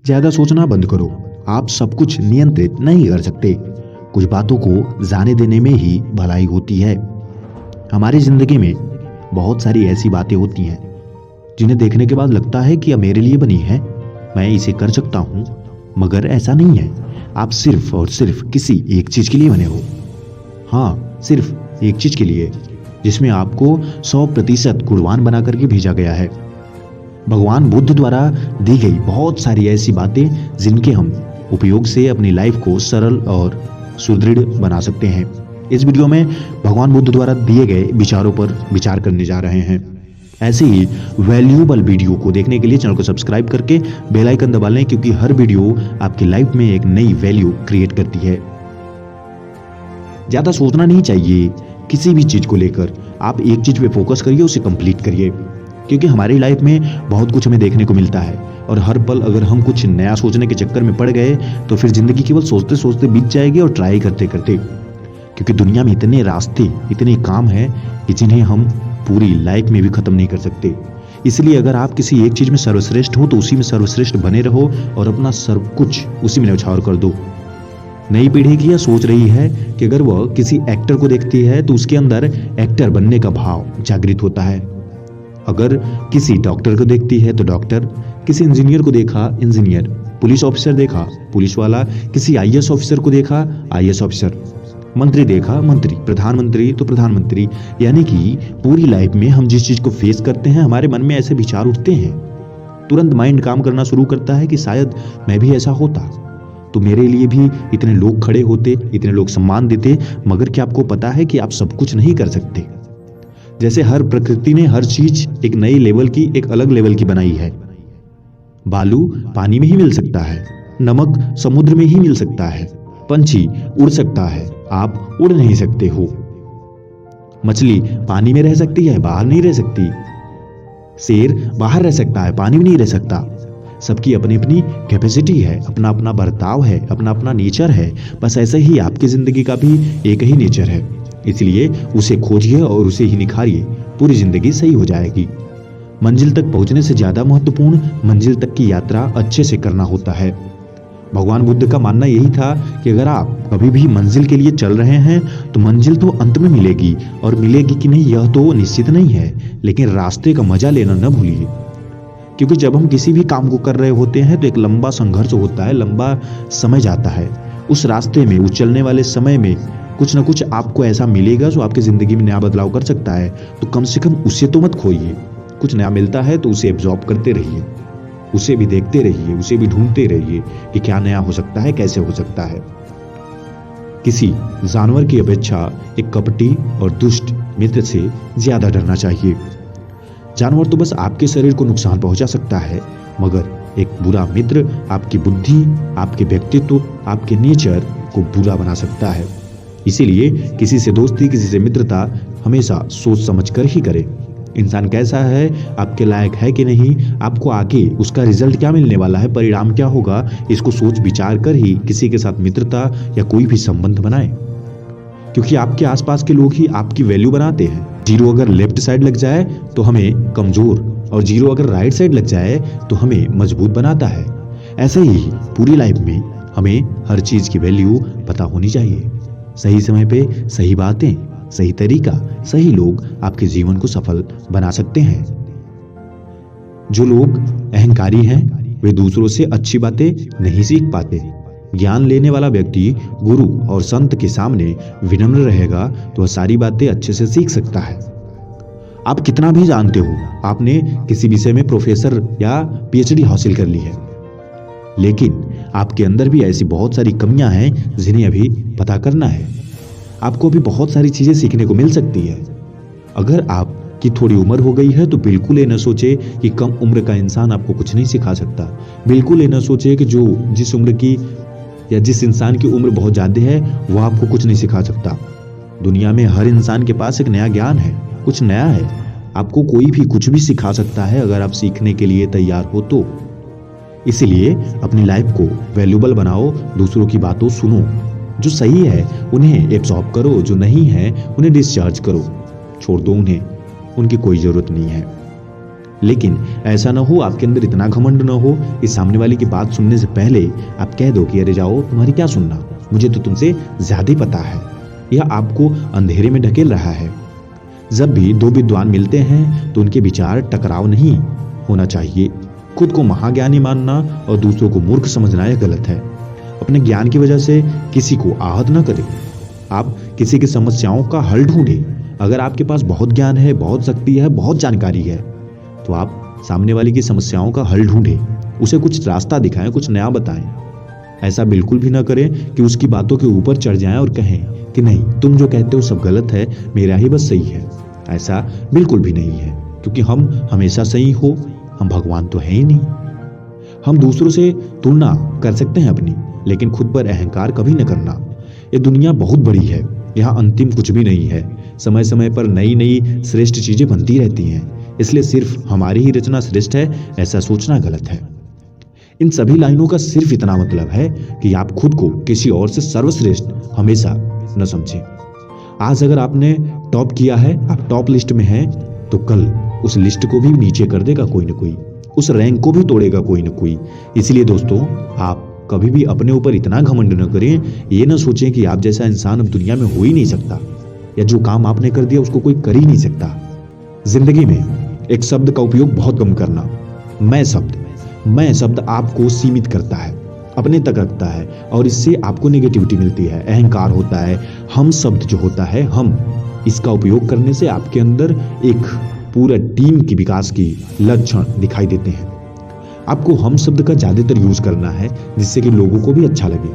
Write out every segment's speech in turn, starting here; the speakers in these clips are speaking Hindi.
ज्यादा सोचना बंद करो। आप सब कुछ नियंत्रित नहीं कर सकते। कुछ बातों को जाने देने में ही भलाई होती है। हमारी जिंदगी में बहुत सारी ऐसी बातें होती हैं जिन्हें देखने के बाद लगता है कि यह मेरे लिए बनी है, मैं इसे कर सकता हूं, मगर ऐसा नहीं है। आप सिर्फ और सिर्फ किसी एक चीज के लिए बने हो। हाँ, सिर्फ एक चीज के लिए, जिसमें आपको 100% गुणवान बना करके भेजा गया है। भगवान बुद्ध द्वारा दी गई बहुत सारी ऐसी बातें जिनके हम उपयोग से अपनी लाइफ को सरल और सुदृढ़ बना सकते हैं। इस वीडियो में भगवान बुद्ध द्वारा दिए गए विचारों पर विचार करने जा रहे हैं। ऐसे ही वैल्यूएबल वीडियो को देखने के लिए चैनल को सब्सक्राइब करके बेल आइकन दबा लें, क्योंकि हर वीडियो आपकी लाइफ में एक नई वैल्यू क्रिएट करती है। ज्यादा सोचना नहीं चाहिए किसी भी चीज को लेकर। आप एक चीज पे फोकस करिए, उसे कंप्लीट करिए, क्योंकि हमारी लाइफ में बहुत कुछ हमें देखने को मिलता है और हर पल अगर हम कुछ नया सोचने के चक्कर में पड़ गए तो फिर जिंदगी केवल सोचते सोचते बीत जाएगी और ट्राई करते करते, क्योंकि दुनिया में इतने रास्ते, इतने काम हैं कि जिन्हें हम पूरी लाइफ में भी खत्म नहीं कर सकते। इसलिए अगर आप किसी एक चीज में सर्वश्रेष्ठ हो तो उसी में सर्वश्रेष्ठ बने रहो और अपना सब कुछ उसी में न्यौछावर कर दो। नई पीढ़ी की यह सोच रही है कि अगर वह किसी एक्टर को देखती है तो उसके अंदर एक्टर बनने का भाव जागृत होता है। अगर किसी डॉक्टर को देखती है तो डॉक्टर, किसी इंजीनियर को देखा इंजीनियर, पुलिस ऑफिसर देखा पुलिस वाला, किसी आईएएस ऑफिसर को देखा आईएएस ऑफिसर, मंत्री देखा मंत्री, प्रधानमंत्री तो प्रधानमंत्री। यानी कि पूरी लाइफ में हम जिस चीज को फेस करते हैं हमारे मन में ऐसे विचार उठते हैं, तुरंत माइंड काम करना शुरू करता है कि शायद मैं भी ऐसा होता तो मेरे लिए भी इतने लोग खड़े होते, इतने लोग सम्मान देते। मगर क्या आपको पता है कि आप सब कुछ नहीं कर सकते? जैसे हर प्रकृति ने हर चीज एक नई लेवल की, एक अलग लेवल की बनाई है। बालू पानी में ही मिल सकता है, नमक समुद्र में ही मिल सकता है, पंछी उड़ सकता है, आप उड़ नहीं सकते हो। मछली पानी में रह सकती है, बाहर नहीं रह सकती। शेर बाहर रह सकता है, पानी में नहीं रह सकता। सबकी अपनी अपनी कैपेसिटी है, अपना अपना बर्ताव है, अपना अपना नेचर है। बस ऐसे ही आपकी जिंदगी का भी एक ही नेचर है, इसलिए उसे खोजिए और उसे ही निखारिए, पूरी जिंदगी सही हो जाएगी। मंजिल तक पहुंचने से ज्यादा महत्वपूर्ण मंजिल तक की यात्रा अच्छे से करना होता है। भगवान बुद्ध का मानना यही था कि अगर आप कभी भी मंजिल के लिए चल रहे हैं तो मंजिल तो अंत में मिलेगी, और मिलेगी कि नहीं यह तो निश्चित नहीं है, लेकिन रास्ते का मजा लेना न भूलिए। क्योंकि जब हम किसी भी काम को कर रहे होते हैं तो एक लंबा संघर्ष होता है, लंबा समय जाता है। उस रास्ते में, उस चलने वाले समय में कुछ ना कुछ आपको ऐसा मिलेगा जो आपकी जिंदगी में नया बदलाव कर सकता है। तो कम से कम उसे तो मत खोइए। कुछ नया मिलता है तो उसे एब्जॉर्ब करते रहिए, उसे भी देखते रहिए, उसे भी ढूंढते रहिए कि क्या नया हो सकता है, कैसे हो सकता है। किसी जानवर की अपेक्षा एक कपटी और दुष्ट मित्र से ज्यादा डरना चाहिए। जानवर तो बस आपके शरीर को नुकसान पहुंचा सकता है, मगर एक बुरा मित्र आपकी बुद्धि, आपके व्यक्तित्व, आपके नेचर को बुरा बना सकता है। इसीलिए किसी से दोस्ती, किसी से मित्रता हमेशा सोच समझ कर ही करें। इंसान कैसा है, आपके लायक है कि नहीं, आपको आगे उसका रिजल्ट क्या मिलने वाला है, परिणाम क्या होगा, इसको सोच विचार कर ही किसी के साथ मित्रता या कोई भी संबंध बनाएं। क्योंकि आपके आसपास के लोग ही आपकी वैल्यू बनाते हैं। जीरो अगर लेफ्ट साइड लग जाए तो हमें कमजोर, और जीरो अगर राइट साइड लग जाए तो हमें मजबूत बनाता है। ऐसे ही पूरी लाइफ में हमें हर चीज की वैल्यू पता होनी चाहिए। सही समय पे सही बातें, सही तरीका, सही लोग आपके जीवन को सफल बना सकते हैं। जो लोग अहंकारी हैं वे दूसरों से अच्छी बातें नहीं सीख पाते। ज्ञान लेने वाला व्यक्ति गुरु और संत के सामने विनम्र रहेगा तो वह सारी बातें अच्छे से सीख सकता है। आप कितना भी जानते हो, आपने किसी विषय में प्रोफेसर या पीएचडी हासिल कर ली है, लेकिन आपके अंदर भी ऐसी बहुत सारी कमियां हैं जिन्हें अभी पता करना है। आपको भी बहुत सारी चीजें सीखने को मिल सकती है। अगर आपकी थोड़ी उम्र हो गई है तो बिल्कुल ये न सोचे कि कम उम्र का इंसान आपको कुछ नहीं सिखा सकता। बिल्कुल ये न सोचे कि जो जिस उम्र की या जिस इंसान की उम्र बहुत ज्यादा है वो आपको कुछ नहीं सिखा सकता। दुनिया में हर इंसान के पास एक नया ज्ञान है, कुछ नया है। आपको कोई भी कुछ भी सिखा सकता है अगर आप सीखने के लिए तैयार हो तो। इसलिए अपनी लाइफ को वैल्यूएबल बनाओ, दूसरों की बातों सुनो, जो सही है उन्हें एब्सॉर्ब करो, जो नहीं है उन्हें डिस्चार्ज करो, छोड़ दो उन्हें, उनकी कोई जरूरत नहीं है। लेकिन ऐसा ना हो, आपके अंदर इतना घमंड ना हो कि सामने वाले की बात सुनने से पहले आप कह दो कि अरे जाओ, तुम्हारी क्या सुनना, मुझे तो तुमसे ज्यादा पता है। यह आपको अंधेरे में ढकेल रहा है। जब भी दो विद्वान मिलते हैं तो उनके विचार टकराव नहीं होना चाहिए। खुद को महाज्ञानी मानना और दूसरों को मूर्ख समझना यह गलत है। अपने ज्ञान की वजह से किसी को आहत न करें। आप किसी की समस्याओं का हल ढूंढें। अगर आपके पास बहुत ज्ञान है, बहुत शक्ति है, बहुत जानकारी है, तो आप सामने वाले की समस्याओं का हल ढूंढें, उसे कुछ रास्ता दिखाएं, कुछ नया बताएं। ऐसा बिल्कुल भी ना करें कि उसकी बातों के ऊपर चढ़ जाएं और कहें कि नहीं, तुम जो कहते हो सब गलत है, मेरा ही बस सही है। ऐसा बिल्कुल भी नहीं है, क्योंकि हम हमेशा सही हो, हम भगवान तो है ही नहीं। हम दूसरों से तुलना कर सकते हैं अपनी, लेकिन खुद पर अहंकार कभी न करना। ये दुनिया बहुत बड़ी है, यहाँ अंतिम कुछ भी नहीं है। समय समय पर नई नई श्रेष्ठ चीजें बनती रहती हैं, इसलिए सिर्फ हमारी ही रचना श्रेष्ठ है ऐसा सोचना गलत है। इन सभी लाइनों का सिर्फ इतना मतलब है कि आप खुद को किसी और से सर्वश्रेष्ठ हमेशा न समझें। आज अगर आपने टॉप किया है, आप टॉप लिस्ट में हैं, तो कल उस लिस्ट को भी नीचे कर देगा कोई ना कोई, उस रैंक को भी तोड़ेगा कोई ना कोई। इसलिए दोस्तों, आप कभी भी अपने ऊपर इतना घमंड न करें। ये ना सोचें कि आप जैसा इंसान अब दुनिया में हो ही नहीं सकता, या जो काम आपने कर दिया उसको कोई कर ही नहीं सकता। जिंदगी में एक शब्द का उपयोग बहुत कम करना। मैं शब्द आपको सीमित करता है, अपने तक रखता है, और इससे आपको नेगेटिविटी मिलती है, अहंकार होता है। हम शब्द जो होता है, हम इसका उपयोग करने से आपके अंदर एक पूरा टीम की विकास की लक्षण दिखाई देते हैं। आपको हम शब्द का ज्यादातर यूज करना है, जिससे कि लोगों को भी अच्छा लगे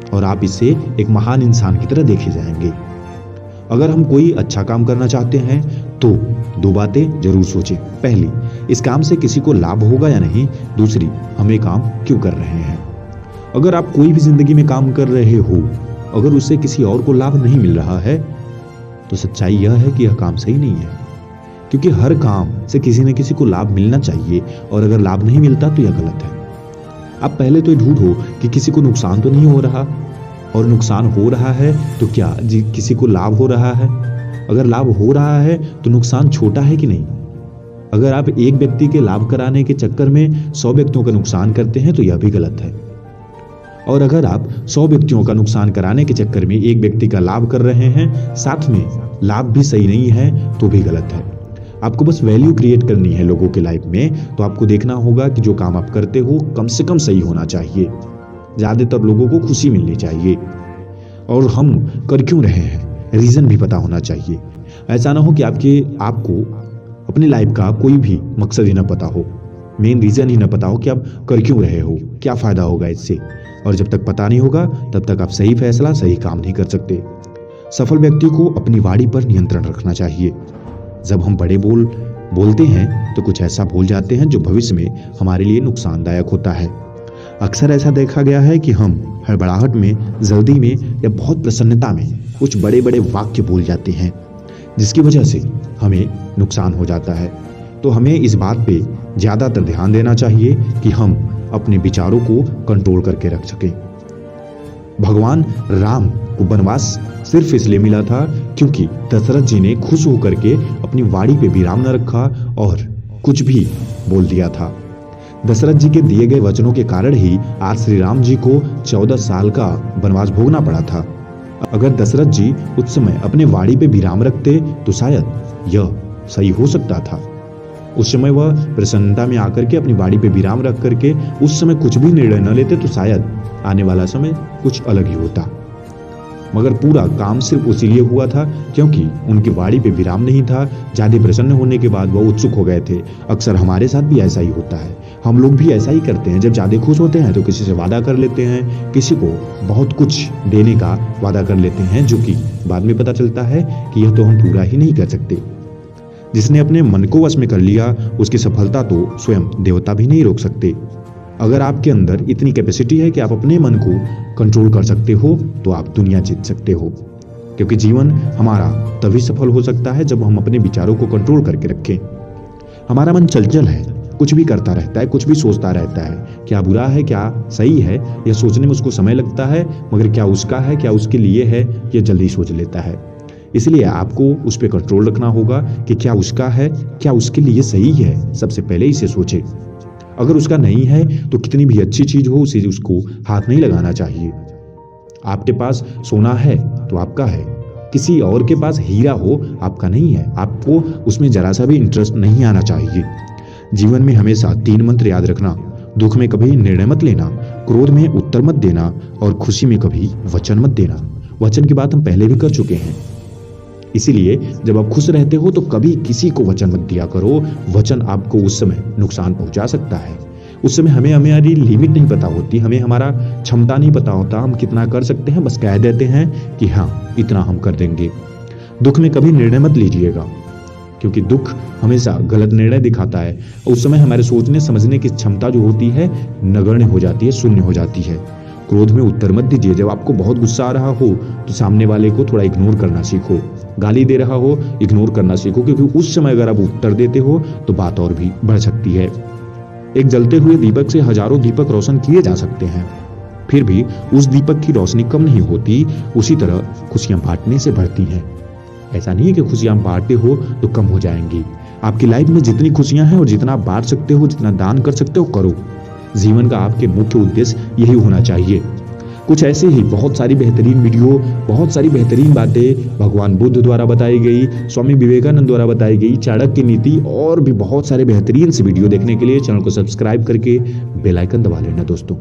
और आप इससे एक महान इंसान की तरह देखे जाएंगे। अगर हम कोई अच्छा काम करना चाहते हैं तो दो बातें जरूर सोचें। पहली, इस काम से किसी को लाभ होगा या नहीं। दूसरी, हम ये काम क्यों कर रहे हैं। अगर आप कोई भी जिंदगी में काम कर रहे हो, अगर उससे किसी और को लाभ नहीं मिल रहा है, तो सच्चाई यह है कि यह काम सही नहीं है, क्योंकि हर काम से किसी न किसी को लाभ मिलना चाहिए, और अगर लाभ नहीं मिलता तो यह गलत है। आप पहले तो ढूंढो कि किसी को नुकसान तो नहीं हो रहा, और नुकसान हो रहा है तो क्या किसी को लाभ हो रहा है। अगर लाभ हो रहा है तो नुकसान छोटा है कि नहीं। अगर आप एक व्यक्ति के लाभ कराने के चक्कर में 100 व्यक्तियों का नुकसान करते हैं तो यह भी गलत है, और अगर आप 100 व्यक्तियों का नुकसान कराने के चक्कर में एक व्यक्ति का लाभ कर रहे हैं, साथ में लाभ भी सही नहीं है, तो भी गलत है। आपको बस वैल्यू क्रिएट करनी है लोगों के लाइफ में, तो आपको देखना होगा कि जो काम आप करते हो कम से कम सही होना चाहिए, ज्यादातर लोगों को खुशी मिलनी चाहिए, और हम कर क्यों रहे हैं रीजन भी पता होना चाहिए। ऐसा ना हो कि आपको अपनी लाइफ का कोई भी मकसद ही ना पता हो, मेन रीजन ही ना पता हो कि आप कर क्यों रहे हो, क्या फायदा होगा इससे। और जब तक पता नहीं होगा तब तक आप सही फैसला, सही काम नहीं कर सकते। सफल व्यक्ति को अपनी वाणी पर नियंत्रण रखना चाहिए। जब हम बड़े बोलते हैं तो कुछ ऐसा बोल जाते हैं जो भविष्य में हमारे लिए नुकसानदायक होता है। अक्सर ऐसा देखा गया है कि हम हड़बड़ाहट में, जल्दी में, या बहुत प्रसन्नता में कुछ बड़े बड़े वाक्य बोल जाते हैं, जिसकी वजह से हमें नुकसान हो जाता है। तो हमें इस बात पे ज्यादातर ध्यान देना चाहिए कि हम अपने विचारों को कंट्रोल करके रख सकें। भगवान राम को वनवास सिर्फ इसलिए मिला था क्योंकि दशरथ जी ने खुश होकर के अपनी वाणी पे विराम न रखा और कुछ भी बोल दिया था। दशरथ जी के दिए गए वचनों के कारण ही आज श्री राम जी को 14 साल का वनवास भोगना पड़ा था। अगर दशरथ जी उस समय अपने वाणी पे विराम रखते तो शायद यह सही हो सकता था। उस समय वह प्रसन्नता में आकर के अपनी वाणी पे विराम रख करके उस समय कुछ भी निर्णय न लेते तो शायद आने वाला समय कुछ अलग ही होता। मगर पूरा काम सिर्फ इसीलिए हुआ था क्योंकि उनकी वाणी पे विराम नहीं था। ज्यादा प्रसन्न होने के बाद वह उत्सुक हो गए थे। अक्सर हमारे साथ भी ऐसा ही होता है, हम लोग भी ऐसा ही करते हैं। जब ज्यादा खुश होते हैं तो किसी से वादा कर लेते हैं, किसी को बहुत कुछ देने का वादा कर लेते हैं, जो कि बाद में पता चलता है कि यह तो हम पूरा ही नहीं कर सकते। जिसने अपने मन को वश में कर लिया उसकी सफलता तो स्वयं देवता भी नहीं रोक सकते। अगर आपके अंदर इतनी कैपेसिटी है कि आप अपने मन को कंट्रोल कर सकते हो तो आप दुनिया जीत सकते हो, क्योंकि जीवन हमारा तभी सफल हो सकता है जब हम अपने विचारों को कंट्रोल करके रखें। हमारा मन चंचल है, कुछ भी करता रहता है, कुछ भी सोचता रहता है। क्या बुरा है, क्या सही है, यह सोचने में उसको समय लगता है, मगर क्या उसका है, क्या उसके लिए है, यह जल्दी सोच लेता है। इसलिए आपको उस पर कंट्रोल रखना होगा कि क्या उसका है, क्या उसके लिए सही है। सबसे पहले इसे सोचे। अगर उसका नहीं है तो कितनी भी अच्छी चीज हो उसे उसको हाथ नहीं लगाना चाहिए। आपके पास सोना है तो आपका है, किसी और के पास हीरा हो आपका नहीं है। आपको उसमें जरा सा भी इंटरेस्ट नहीं आना चाहिए। जीवन में हमेशा 3 मंत्र याद रखना। दुख में कभी निर्णय मत लेना, क्रोध में उत्तर मत देना और खुशी में कभी वचन मत देना। वचन की बात हम पहले भी कर चुके हैं। इसीलिए जब आप खुश रहते हो तो कभी किसी को वचन मत दिया करो। वचन आपको उस समय नुकसान पहुंचा सकता है। उस समय हमें हमारी लिमिट नहीं पता होती, हमें हमारा क्षमता नहीं पता होता, हम कितना कर सकते हैं, बस कह देते हैं कि हाँ इतना हम कर देंगे। दुख में कभी निर्णय मत लीजिएगा, क्योंकि दुख हमेशा गलत निर्णय दिखाता है। उस समय हमारे सोचने समझने की क्षमता जो होती है नगण्य हो जाती है, शून्य हो जाती है। क्रोध में उत्तर मत दीजिए। जब आपको बहुत गुस्सा आ रहा हो तो सामने वाले को थोड़ा इग्नोर करना सीखो। गाली दे रहा हो इग्नोर करना सीखो, क्योंकि उस समय अगर आप उत्तर देते हो तो बात और भी बढ़ सकती है। एक जलते हुए दीपक से हजारों दीपक रोशन किए जा सकते हैं, फिर भी उस दीपक की रोशनी कम नहीं होती। उसी तरह खुशियां बांटने से बढ़ती हैं। ऐसा नहीं है कि खुशियां बांटते हो तो कम हो जाएंगी। आपकी लाइफ में जितनी खुशियां हैं और जितना आप बांट सकते हो, जितना दान कर सकते हो, करो। जीवन का आपके मुख्य उद्देश्य यही होना चाहिए। कुछ ऐसे ही बहुत सारी बेहतरीन वीडियो, बहुत सारी बेहतरीन बातें भगवान बुद्ध द्वारा बताई गई, स्वामी विवेकानंद द्वारा बताई गई, चाणक्य नीति और भी बहुत सारे बेहतरीन से वीडियो देखने के लिए चैनल को सब्सक्राइब करके बेल आइकन दबा लेना दोस्तों।